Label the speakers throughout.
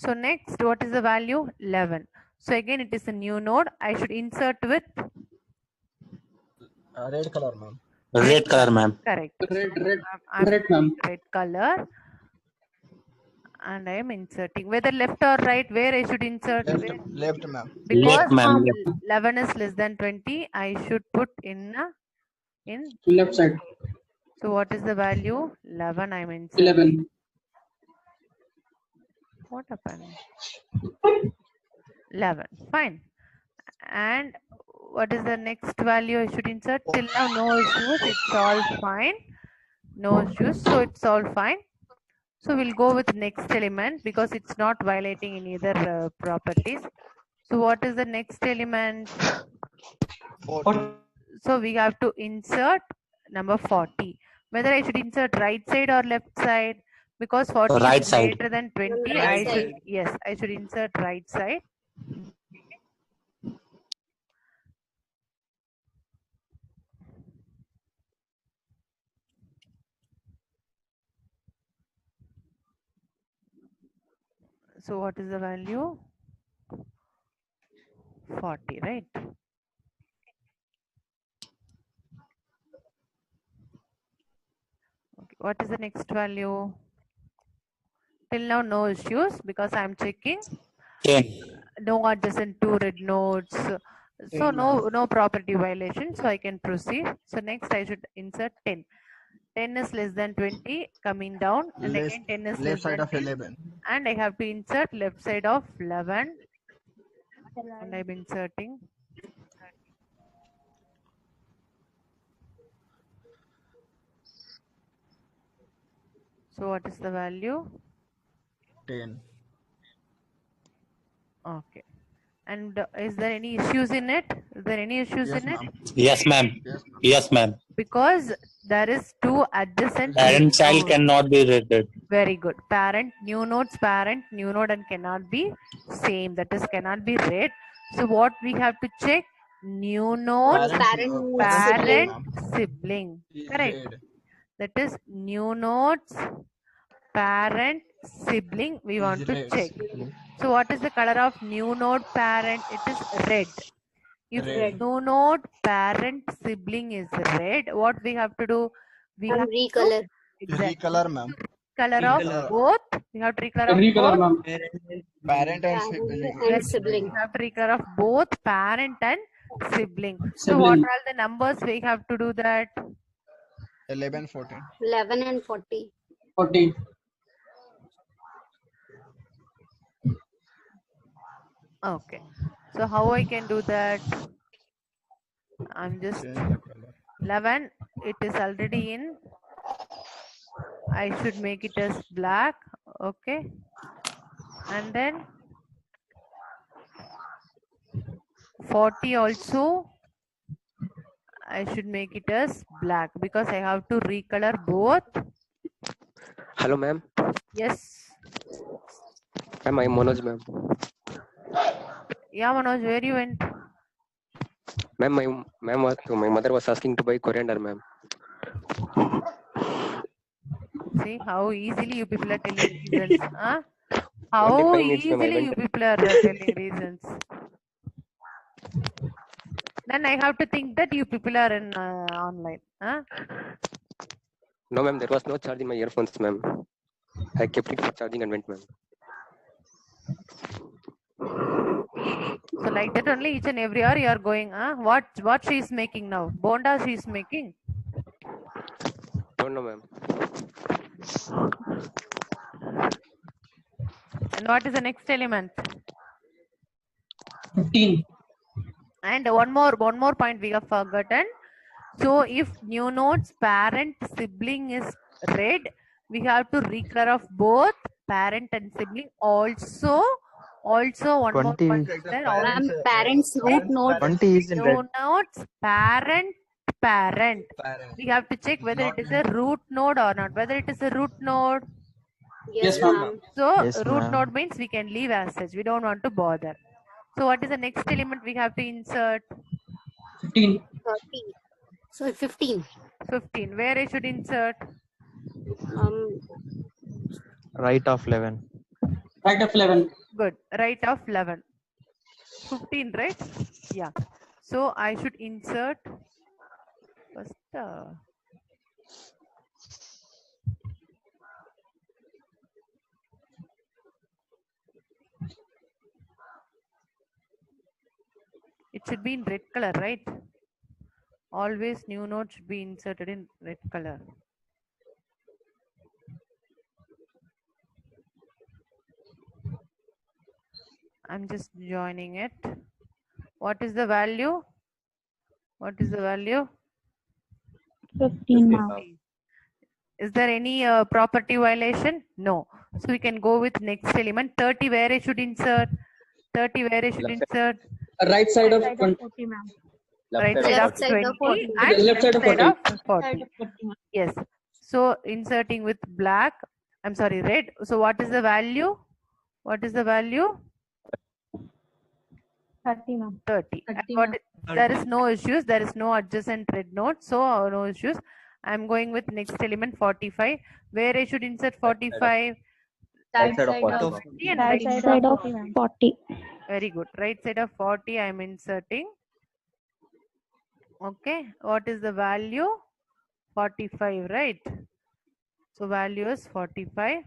Speaker 1: So next, what is the value? 11. So again, it is a new node. I should insert with
Speaker 2: Red color, ma'am.
Speaker 3: Red color, ma'am.
Speaker 1: correct.
Speaker 4: Red,
Speaker 1: I'm
Speaker 4: red, ma'am.
Speaker 1: red color, and I am inserting. Whether left or right, where I should insert?
Speaker 2: Left, ma'am.
Speaker 1: Because
Speaker 3: Left, ma'am.
Speaker 1: 11 is less than 20, I should put in
Speaker 4: Left side.
Speaker 1: So what is the value? 11. I'm inserting.
Speaker 4: 11.
Speaker 1: What happened? 11. Fine. And what is the next value I should insert? Till now, no issues. It's all fine. No issues. So it's all fine. So we'll go with next element because it's not violating any other properties. So what is the next element?
Speaker 2: 40.
Speaker 1: So we have to insert number 40. Whether I should insert right side or left side, because 40
Speaker 3: Right
Speaker 1: is
Speaker 3: side.
Speaker 1: greater than 20,
Speaker 5: Right
Speaker 1: I should,
Speaker 5: side.
Speaker 1: yes, I should insert right side. So what is the value? 40, right? Okay. What is the next value? Till now, no issues because I'm checking.
Speaker 3: 10.
Speaker 1: No adjacent two red nodes. So no property violation. So I can proceed. So next I should insert 10. 10 is less than 20 coming down, and again 10 is less
Speaker 2: Left side
Speaker 1: than
Speaker 2: of
Speaker 1: 10,
Speaker 2: 11.
Speaker 1: and I have to insert left side of 11, and I'm inserting. So what is the value?
Speaker 2: 10.
Speaker 1: Okay. And is there any issues in it? Is there any issues
Speaker 2: Yes,
Speaker 1: in it?
Speaker 2: ma'am.
Speaker 3: Yes, ma'am. Yes, ma'am.
Speaker 1: Because there is two adjacent
Speaker 3: Parent child
Speaker 1: nodes.
Speaker 3: cannot be rated.
Speaker 1: Very good. Parent, new nodes, parent, new node, and cannot be same. That is cannot be read. So what we have to check? New node, parent, sibling. Correct.
Speaker 2: Red.
Speaker 1: That is new nodes, parent, sibling. We want to
Speaker 2: red.
Speaker 1: check. So what is the color of new node parent? It is red. If
Speaker 2: Red.
Speaker 1: new node parent sibling is red, what we have to do? We have
Speaker 5: recolor.
Speaker 2: Recolor, ma'am.
Speaker 1: color of both. We have to recolor of
Speaker 4: Recolor,
Speaker 1: both.
Speaker 4: ma'am.
Speaker 2: Parent and
Speaker 5: And sibling.
Speaker 1: We have to recolor of both parent and sibling. So what are the numbers we have to do that?
Speaker 2: 11, 14.
Speaker 5: 11 and 40.
Speaker 4: 40.
Speaker 1: Okay. So how I can do that? I'm just
Speaker 2: Change the color.
Speaker 1: 11. It is already in. I should make it as black. Okay. And then 40 also. I should make it as black because I have to recolor both.
Speaker 6: Hello, ma'am.
Speaker 1: Yes.
Speaker 6: Ma'am, I'm Manoj, ma'am.
Speaker 1: Yeah, Manoj, where you went?
Speaker 6: Ma'am, my mother was asking to buy coriander, ma'am.
Speaker 1: See how easily you people are telling reasons. Huh? How
Speaker 6: Only 5 minutes, ma'am, I
Speaker 1: easily you
Speaker 6: went.
Speaker 1: people are telling reasons. Then I have to think that you people are in online. Huh?
Speaker 6: No, ma'am, there was no charge in my earphones, ma'am. I kept it for charging and went, ma'am.
Speaker 1: So like that only each and every hour you are going. Huh? What she is making now? Bonda she is making.
Speaker 6: Don't know, ma'am.
Speaker 1: And what is the next element?
Speaker 4: 15.
Speaker 1: And one more point we have forgotten. So if new node's parent sibling is red, we have to recolor of both parent and sibling. Also one more
Speaker 7: 20.
Speaker 1: point is there.
Speaker 5: Ma'am, parents root node.
Speaker 7: 20 is in red.
Speaker 1: New node's parent. We have to check whether it is a root node or not. Whether it is a root node.
Speaker 5: Yes,
Speaker 4: Yes,
Speaker 5: ma'am.
Speaker 1: So
Speaker 7: Yes,
Speaker 1: root
Speaker 7: ma'am.
Speaker 1: node means we can leave as such. We don't want to bother. So what is the next element we have to insert?
Speaker 4: 15.
Speaker 5: 30. So 15.
Speaker 1: 15. Where I should insert?
Speaker 7: Right of 11.
Speaker 4: Right of 11.
Speaker 1: Good. Right of 11. 15, right? Yeah. So I should insert first. It should be in red color, right? Always new node should be inserted in red color. I'm just joining it. What is the value? What is the value?
Speaker 7: 15 now.
Speaker 1: Is there any property violation? No. So we can go with next element. 30 where I should insert? 30 where I should insert?
Speaker 4: Right side of 20.
Speaker 7: 40, ma'am.
Speaker 1: Right side
Speaker 5: Left
Speaker 1: of
Speaker 5: side of
Speaker 1: 20
Speaker 5: 40.
Speaker 1: and
Speaker 4: Left side of 40.
Speaker 1: of 40. Yes. So inserting with black, I'm sorry, red. So what is the value? What is the value?
Speaker 7: 30, ma'am.
Speaker 1: 30. And
Speaker 7: 30,
Speaker 1: what
Speaker 7: ma'am.
Speaker 1: there is no issues. There is no adjacent red node. So no issues. I'm going with next element 45. Where I should insert 45?
Speaker 5: Right side of
Speaker 1: 50 and
Speaker 7: Right
Speaker 1: right
Speaker 7: side of 40.
Speaker 1: Very good. Right side of 40 I am inserting. Okay. What is the value? 45, right? So value is 45.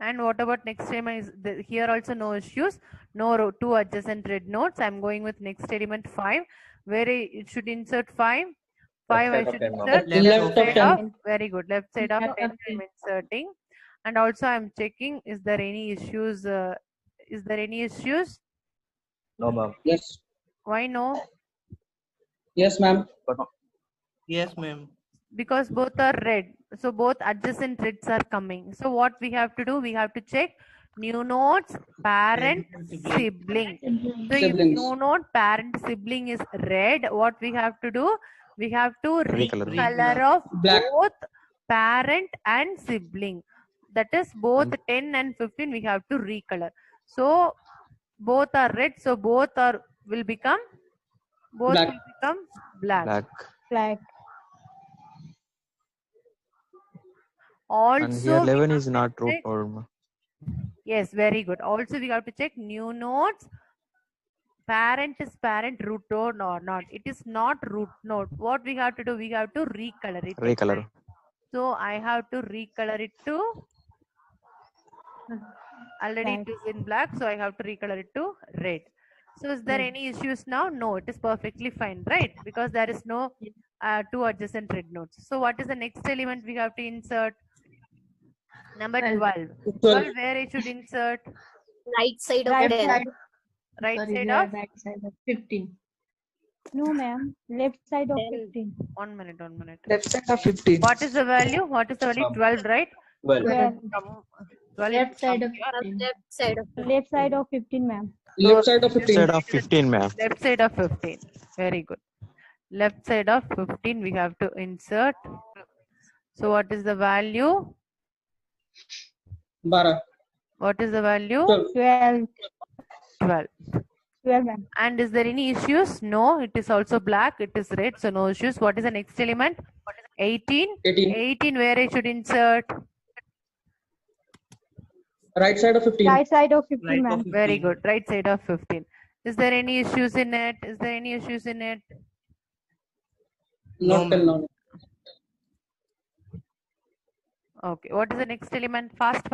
Speaker 1: And what about next element? Is here also no issues. No two adjacent red nodes. I'm going with next element 5. Where it should insert 5? 5 I should insert
Speaker 4: Left of
Speaker 1: side
Speaker 4: 10.
Speaker 1: of, very good, left side of 10 I'm inserting. And also I'm checking, is there any issues? Is there any issues?
Speaker 8: No, ma'am.
Speaker 4: Yes.
Speaker 1: Why no?
Speaker 4: Yes, ma'am.
Speaker 8: Yes, ma'am.
Speaker 1: Because both are red. So both adjacent reds are coming. So what we have to do? We have to check new nodes, parent, sibling. So if
Speaker 4: Siblings.
Speaker 1: new node, parent, sibling is red, what we have to do? We have to
Speaker 6: Recolor.
Speaker 1: color of
Speaker 4: Black.
Speaker 1: both parent and sibling. That is both 10 and 15 we have to recolor. So both are red. So both will become
Speaker 4: Black.
Speaker 1: black.
Speaker 7: Black.
Speaker 1: Also,
Speaker 6: And here 11 is not root
Speaker 1: check-
Speaker 6: node.
Speaker 1: Yes, very good. Also, we have to check new nodes. Parent is parent, root node or not. It is not root node. What we have to do? We have to recolor it.
Speaker 6: Recolor.
Speaker 1: So I have to recolor it to. Already it is in black, so I have to recolor it to red. So is there any issues now? No, it is perfectly fine, right? Because there is no two adjacent red nodes. So what is the next element we have to insert? Number 12. 12 where I should insert?
Speaker 5: Right side of
Speaker 7: Right
Speaker 5: 10.
Speaker 7: side.
Speaker 1: Right
Speaker 7: Sorry,
Speaker 1: side
Speaker 7: yeah,
Speaker 1: of?
Speaker 7: right side of 15. No, ma'am. Left side of
Speaker 5: 10.
Speaker 7: 15.
Speaker 1: 1 minute, 1 minute.
Speaker 4: Left side of 15.
Speaker 1: What is the value? What is the value? 12, right?
Speaker 8: 12.
Speaker 1: 12
Speaker 7: Left side of
Speaker 5: Left side of
Speaker 7: Left side of 15, ma'am.
Speaker 4: Left side of 15.
Speaker 6: Side of 15, ma'am.
Speaker 1: Left side of 15. Very good. Left side of 15 we have to insert. So what is the value?
Speaker 4: 12.
Speaker 1: What is the value?
Speaker 7: 12.
Speaker 1: 12.
Speaker 7: 12, ma'am.
Speaker 1: And is there any issues? No, it is also black, it is red, so no issues. What is the next element? 18.
Speaker 4: 18.
Speaker 1: 18 where I should insert?
Speaker 4: Right side of 15.
Speaker 7: Right side of 15,
Speaker 8: Right
Speaker 7: ma'am.
Speaker 8: of
Speaker 1: Very
Speaker 8: 15.
Speaker 1: good. Right side of 15. Is there any issues in it? Is there any issues in it?
Speaker 4: Not till now.
Speaker 1: Okay. What is the next element? Fast.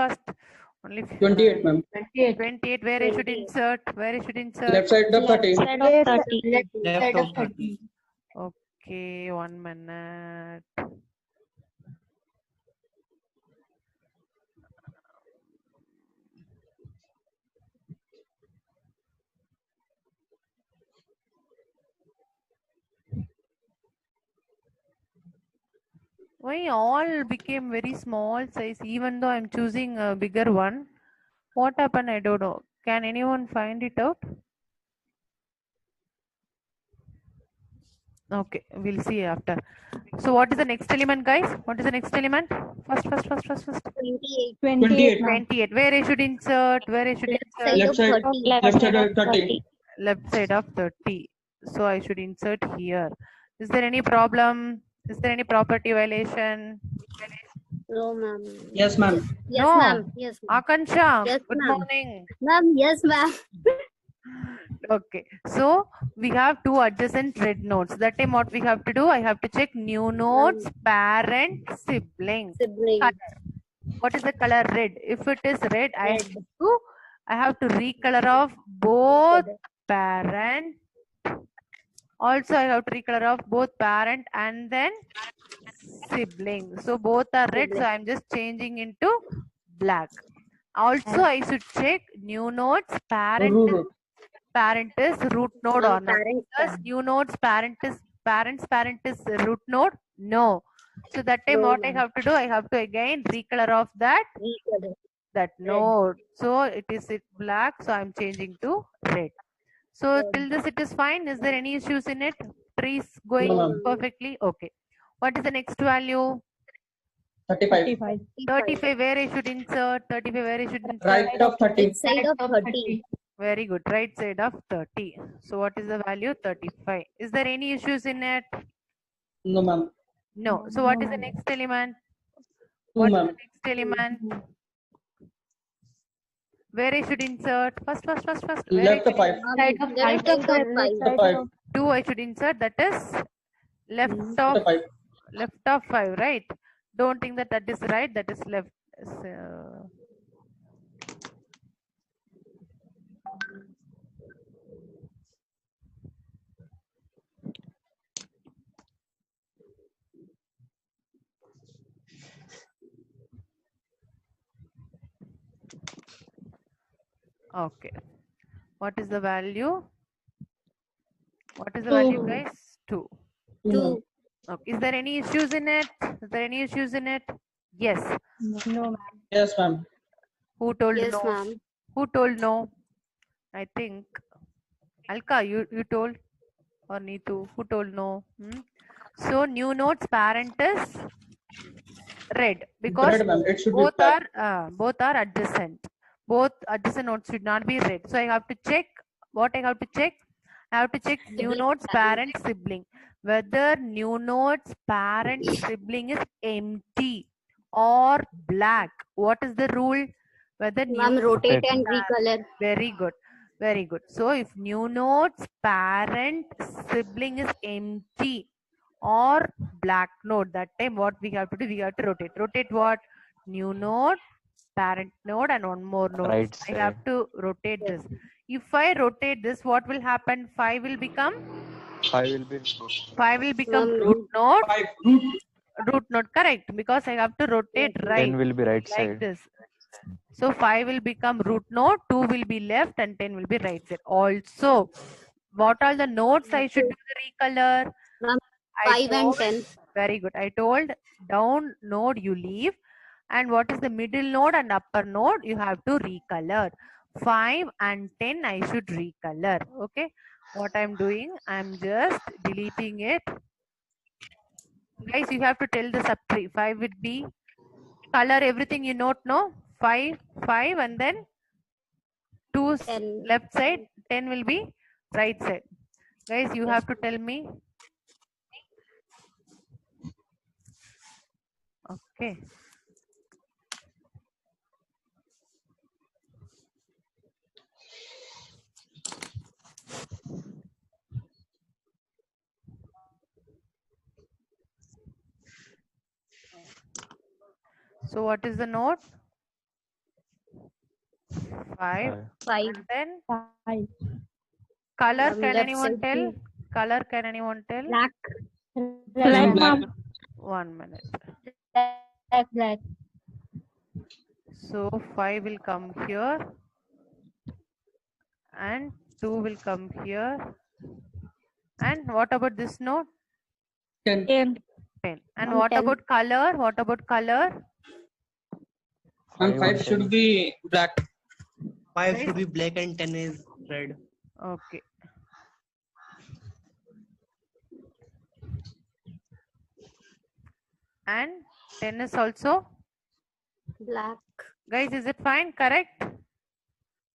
Speaker 1: Only
Speaker 4: 28, ma'am.
Speaker 1: 28 where I should insert? Where I should insert?
Speaker 4: Left side of 30.
Speaker 7: Side of 30.
Speaker 8: Left of 30.
Speaker 1: Okay, 1 minute. Why all became very small size even though I'm choosing a bigger one? What happened? I don't know. Can anyone find it out? Okay, we'll see after. So what is the next element, guys? What is the next element? First.
Speaker 5: 28.
Speaker 7: 28, ma'am.
Speaker 1: 28. Where I should insert? Where I should
Speaker 5: Left side
Speaker 1: insert?
Speaker 5: of 30.
Speaker 4: Left side of 30.
Speaker 1: Left side of 30. So I should insert here. Is there any problem? Is there any property violation?
Speaker 5: No, ma'am.
Speaker 4: Yes, ma'am.
Speaker 5: Yes,
Speaker 1: No.
Speaker 5: ma'am. Yes, ma'am.
Speaker 1: Akansha,
Speaker 5: Yes,
Speaker 1: good
Speaker 5: ma'am.
Speaker 1: morning.
Speaker 5: Ma'am, yes, ma'am.
Speaker 1: Okay, so we have two adjacent red nodes. That time what we have to do, I have to check new nodes, parent, sibling.
Speaker 5: Sibling.
Speaker 1: Color. What is the color? Red. If it is red,
Speaker 5: Red.
Speaker 1: I have to recolor of both parent. Also, I have to recolor of both parent and then sibling. So both are red. So
Speaker 5: Sibling.
Speaker 1: I'm just changing into black. Also, I should check new nodes,
Speaker 4: Root.
Speaker 1: parent is root node or not.
Speaker 5: Parent.
Speaker 1: Because new nodes parent is root node. No. So that time
Speaker 5: No,
Speaker 1: what I
Speaker 5: ma'am.
Speaker 1: have to do, I have to again recolor of that
Speaker 5: Recolor.
Speaker 1: node. So it is black. So I'm changing to red. So
Speaker 5: Red.
Speaker 1: till this it is fine. Is there any issues in it? Trees going
Speaker 4: No, ma'am.
Speaker 1: perfectly. Okay. What is the next value?
Speaker 4: 35.
Speaker 7: 35.
Speaker 1: 35. Where I should insert? 35. Where I should insert?
Speaker 4: Right of 30.
Speaker 5: Right side of 30.
Speaker 1: Very good. Right side of 30. So what is the value? 35. Is there any issues in it?
Speaker 4: No, ma'am.
Speaker 1: No. So what is the next element?
Speaker 4: 2,
Speaker 1: What is the
Speaker 4: ma'am.
Speaker 1: next element? Where I should insert? First. Where I
Speaker 4: Left
Speaker 1: should
Speaker 4: of 5.
Speaker 7: Side of
Speaker 5: Left
Speaker 7: five.
Speaker 5: side of 5.
Speaker 4: The 5.
Speaker 1: 2 I should insert. That is left
Speaker 4: The
Speaker 1: of
Speaker 4: 5.
Speaker 1: 5, right? Don't think that is right. That is left. Okay. What is the value? What is the value,
Speaker 5: 2.
Speaker 1: guys? 2.
Speaker 5: 2.
Speaker 1: Okay. Is there any issues in it? Yes.
Speaker 7: No, ma'am.
Speaker 4: Yes, ma'am.
Speaker 1: Who told
Speaker 5: Yes,
Speaker 1: no?
Speaker 5: ma'am.
Speaker 1: Who told no? I think Alka, you told, or Neetu, who told no? So new nodes parent is red because
Speaker 4: Red, ma'am. It should be
Speaker 1: both
Speaker 4: black.
Speaker 1: are adjacent. Both adjacent nodes should not be red. So I have to check. What I have to check? I have to check new
Speaker 5: Sibling,
Speaker 1: nodes
Speaker 5: parent.
Speaker 1: parent sibling. Whether new nodes parent sibling is empty or black. What is the rule? Whether
Speaker 5: Ma'am,
Speaker 1: new
Speaker 5: rotate and recolor.
Speaker 1: Very good. So if new nodes parent sibling is empty or black node, that time what we have to do? We have to rotate. Rotate what? New node, parent node, and one more node.
Speaker 9: Right
Speaker 1: I have to rotate this. If I rotate this, what will happen? 5 will become
Speaker 9: 5 will be
Speaker 1: root node.
Speaker 4: 5.
Speaker 1: Root node, correct? Because I have to rotate right.
Speaker 9: 10 will be right
Speaker 1: Like
Speaker 9: side.
Speaker 1: this. So 5 will become root node, 2 will be left, and 10 will be right side. Also, what are the nodes I should do the recolor?
Speaker 5: Ma'am,
Speaker 1: I
Speaker 5: 5 and
Speaker 1: told-
Speaker 5: 10.
Speaker 1: Very good. I told down node you leave, and what is the middle node and upper node you have to recolor. 5 and 10 I should recolor. Okay. What I'm doing, I'm just deleting it. Guys, you have to tell the subtree. 5 would be color everything you note, no? 5, and then 2
Speaker 5: 10.
Speaker 1: left side, 10 will be right side. Guys, you have to tell me. Okay. So what is the note? 5.
Speaker 5: 5.
Speaker 1: And then
Speaker 7: 5.
Speaker 1: color,
Speaker 5: Ma'am,
Speaker 1: can
Speaker 5: left
Speaker 1: anyone
Speaker 5: side,
Speaker 1: tell?
Speaker 5: 2.
Speaker 1: Color, can anyone tell?
Speaker 5: Black.
Speaker 7: Black,
Speaker 4: Black.
Speaker 7: ma'am.
Speaker 1: 1 minute.
Speaker 7: Black.
Speaker 1: So 5 will come here and 2 will come here. And what about this note?
Speaker 4: 10.
Speaker 7: 10.
Speaker 1: 10. And
Speaker 5: Ma'am,
Speaker 1: what
Speaker 5: 10.
Speaker 1: about color? What about color?
Speaker 4: And 5 should be black.
Speaker 8: 5 should be black and 10 is red.
Speaker 1: Okay. And 10 is also?
Speaker 5: Black.
Speaker 1: Guys, is it fine? Correct?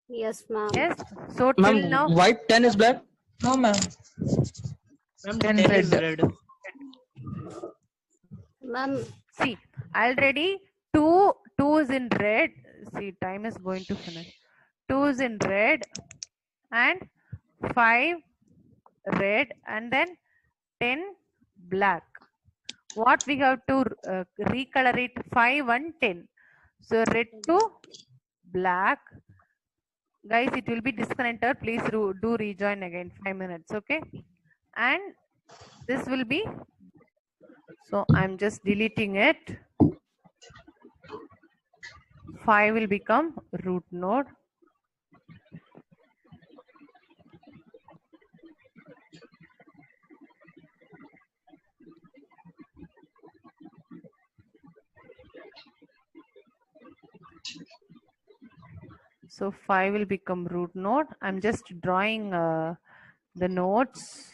Speaker 5: Yes, ma'am.
Speaker 1: Yes. So till
Speaker 4: Ma'am,
Speaker 1: now,
Speaker 4: white 10 is black.
Speaker 8: No, ma'am. Ma'am, 10 is red.
Speaker 5: Ma'am,
Speaker 1: see, already 2 is in red. See, time is going to finish. 2 is in red and 5 red and then 10 black. What we have to recolor it? 5 and 10. So red to black. Guys, it will be disconnected. Please do rejoin again. 5 minutes, okay? And this will be, so I'm just deleting it. 5 will become root node. So 5 will become root node. I'm just drawing the nodes.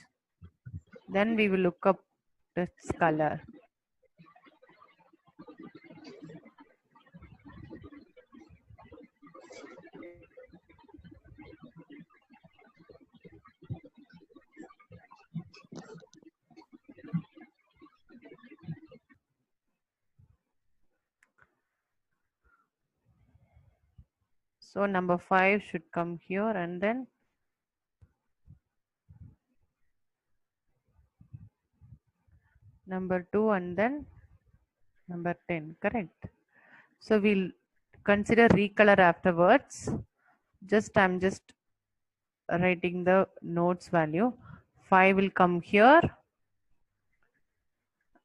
Speaker 1: Then we will look up its color. So number 5 should come here and then number 2 and then number 10, correct? So we'll consider recolor afterwards. I'm just writing the nodes value. 5 will come here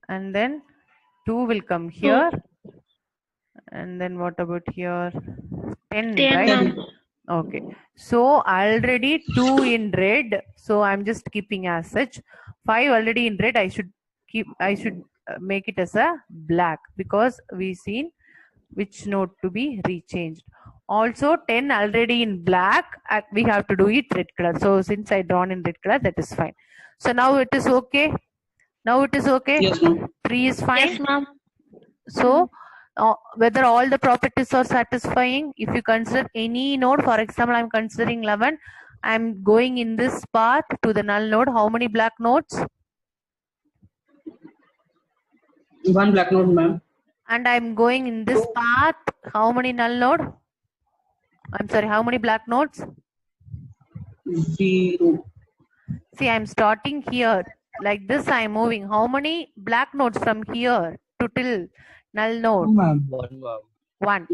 Speaker 1: and then 2 will come here and then what about here? 10, right? Okay, so already 2 in red, so I'm just keeping as such. 5 already in red, I should make it as a black because we seen which node to be rechanged. Also 10 already in black, we have to do it red color. So since I drawn in red color, that is fine. So now it is okay. Now it is okay.
Speaker 4: Yes, ma'am.
Speaker 1: 3 is fine.
Speaker 7: Yes, ma'am.
Speaker 1: So whether all the properties are satisfying, if you consider any node, for example, I'm considering 11, I'm going in this path to the null node. How many black nodes?
Speaker 4: 1 black node, ma'am.
Speaker 1: And I'm going in this path. How many null node? I'm sorry, how many black nodes?
Speaker 4: 0.
Speaker 1: See, I'm starting here. Like this, I'm moving. How many black nodes from here to till null node? 1.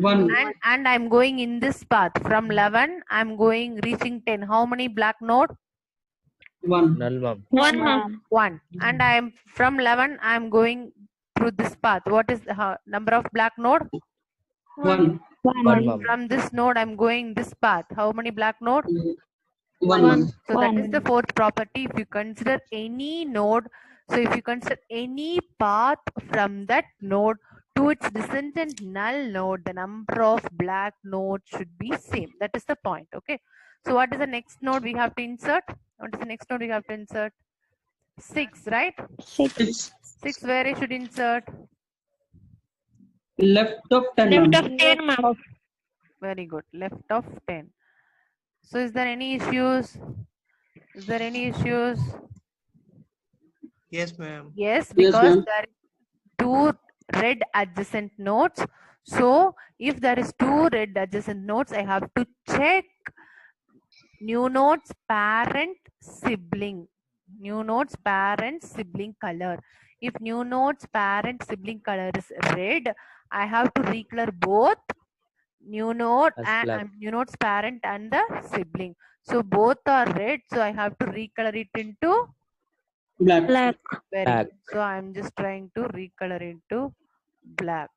Speaker 1: And I'm going in this path. From 11, I'm going reaching 10. How many black node?
Speaker 4: 1.
Speaker 7: 1, ma'am.
Speaker 1: 1. And I'm from 11, I'm going through this path. What is the number of black node?
Speaker 4: 1.
Speaker 1: From this node, I'm going this path. How many black node?
Speaker 4: 1.
Speaker 1: So that is the fourth property. If you consider any node, so if you consider any path from that node to its descendant null node, the number of black nodes should be same. That is the point. Okay. So what is the next node we have to insert? What is the next node we have to insert? 6, right?
Speaker 4: 6.
Speaker 1: 6 where I should insert?
Speaker 4: Left of 10,
Speaker 7: Left
Speaker 4: ma'am.
Speaker 7: of 10, ma'am.
Speaker 1: Very good. Left of 10. So is there any issues? Is there any issues?
Speaker 8: Yes, ma'am.
Speaker 1: Yes,
Speaker 4: Yes,
Speaker 1: because
Speaker 4: ma'am.
Speaker 1: there are 2 red adjacent nodes. So if there is 2 red adjacent nodes, I have to check new nodes parent sibling. New nodes parent sibling color. If new nodes parent sibling color is red, I have to recolor both new node and new node's parent and the sibling. So both are red, so I have to recolor it into
Speaker 4: Black.
Speaker 7: Black.
Speaker 1: very good. So I'm just trying to recolor into black.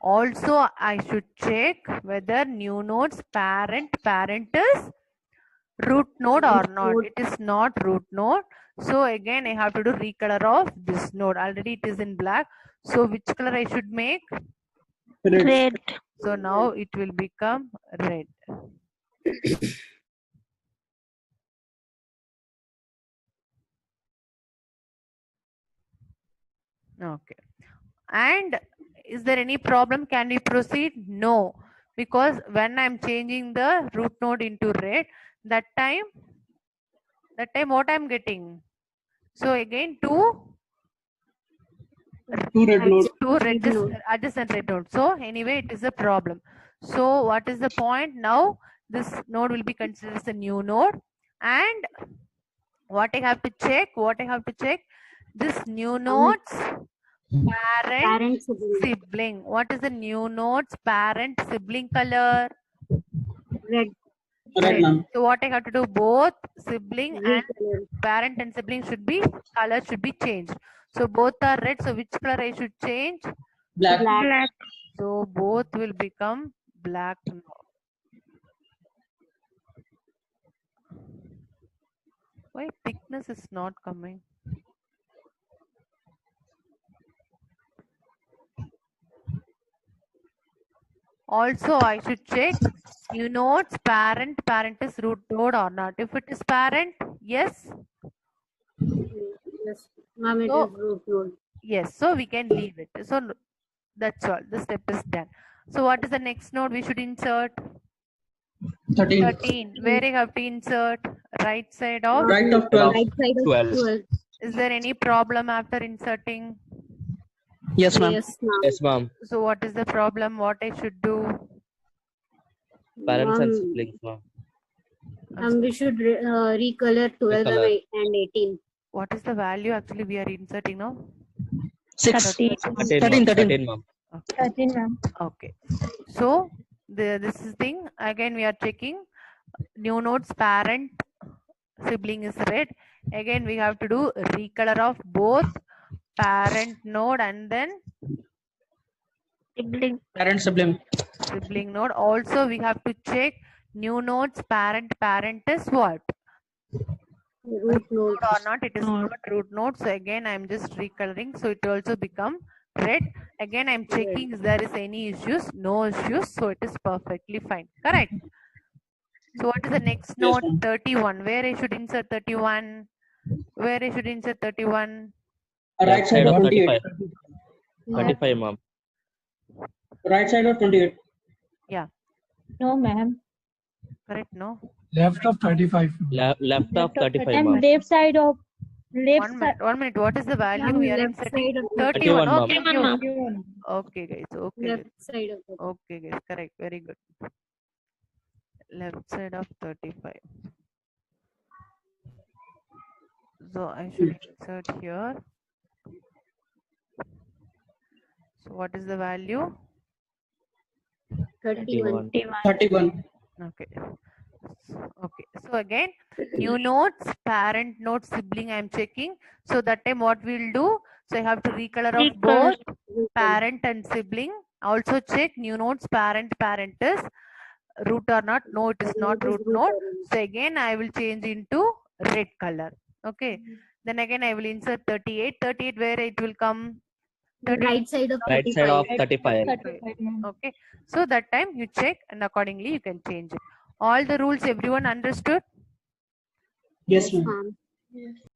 Speaker 1: Also, I should check whether new node's parent is root node or not. It is not root node. So again, I have to do recolor of this node. Already it is in black. So which color I should make?
Speaker 4: Red.
Speaker 7: Red.
Speaker 1: So now it will become red. Okay. And is there any problem? Can we proceed? No. Because when I'm changing the root node into red, that time what I'm getting? So again, two
Speaker 4: red nodes.
Speaker 1: adjacent red nodes. So anyway, it is a problem. So what is the point? Now this node will be considered as a new node, and what I have to check? This new node's parent sibling. What is the new node's parent sibling color?
Speaker 5: Red.
Speaker 4: Red, ma'am.
Speaker 1: So what I have to do? Both sibling and parent and sibling should be color should be changed. So both are red. So which color I should change?
Speaker 4: Black.
Speaker 5: Black.
Speaker 1: So both will become black now. Why thickness is not coming? Also, I should check new nodes parent is root node or not. If it is parent, yes.
Speaker 5: Yes. Ma'am, it
Speaker 1: So-
Speaker 5: is root node.
Speaker 1: Yes, so we can leave it. So that's all. The step is done. So what is the next node we should insert?
Speaker 4: 13.
Speaker 1: 13. Where I have to insert? Right side of?
Speaker 4: Right of 12.
Speaker 5: Right side of
Speaker 9: 12.
Speaker 5: 12.
Speaker 1: Is there any problem after inserting?
Speaker 8: Yes, ma'am.
Speaker 5: Yes, ma'am.
Speaker 9: Yes, ma'am.
Speaker 1: So what is the problem? What I should do?
Speaker 9: Parents and
Speaker 5: Ma'am,
Speaker 9: siblings, ma'am.
Speaker 5: we should recolor 12
Speaker 9: Recolor.
Speaker 5: and 18.
Speaker 1: What is the value actually we are inserting now?
Speaker 8: 6.
Speaker 7: 13.
Speaker 8: 13,
Speaker 9: 13, ma'am.
Speaker 7: 13, ma'am.
Speaker 1: Okay. So this is thing again we are checking new nodes parent sibling is red. Again we have to do recolor of both parent node and then
Speaker 4: Parent sibling.
Speaker 1: sibling node. Also we have to check new nodes parent is what?
Speaker 5: Root node.
Speaker 1: Or not, it is not root node. So again I'm just recoloring, so it also become red. Again I'm checking if there is any issues. No issues, so it is perfectly fine. Correct. So what is the next
Speaker 4: Yes,
Speaker 1: node?
Speaker 4: ma'am.
Speaker 1: 31. Where I should insert 31? Where I should insert 31?
Speaker 4: Right side of 28.
Speaker 9: 25, ma'am.
Speaker 4: Right side of 28.
Speaker 7: No, ma'am.
Speaker 1: Correct, no?
Speaker 10: Left of 35.
Speaker 9: Left of 35,
Speaker 7: And
Speaker 9: ma'am.
Speaker 7: left side of
Speaker 1: One minute. What is the value
Speaker 5: Ma'am,
Speaker 1: we are
Speaker 5: left
Speaker 1: inserting?
Speaker 5: side of
Speaker 1: 31.
Speaker 9: 31,
Speaker 1: Okay,
Speaker 9: ma'am.
Speaker 1: good. Okay, guys. Okay,
Speaker 5: left
Speaker 1: guys.
Speaker 5: side of the
Speaker 1: Okay, guys. Correct. Very good. Left side of 35. So I should insert here. So what is the value?
Speaker 5: 31.
Speaker 4: 31.
Speaker 1: Okay. Okay. So again, new nodes, parent node, sibling, I'm checking. So that time what we'll do? So I have to recolor of both parent and sibling. Also check new nodes, parent is root or not. No, it is not root node. So again, I will change into red color. Okay. Then again, I will insert 38. 38, where it will come?
Speaker 5: Right side of
Speaker 9: Right
Speaker 5: 35.
Speaker 9: side of 35.
Speaker 7: 35, ma'am.
Speaker 1: Okay. So that time you check and accordingly you can change it. All the rules everyone understood?
Speaker 4: Yes, ma'am.
Speaker 5: Ma'am.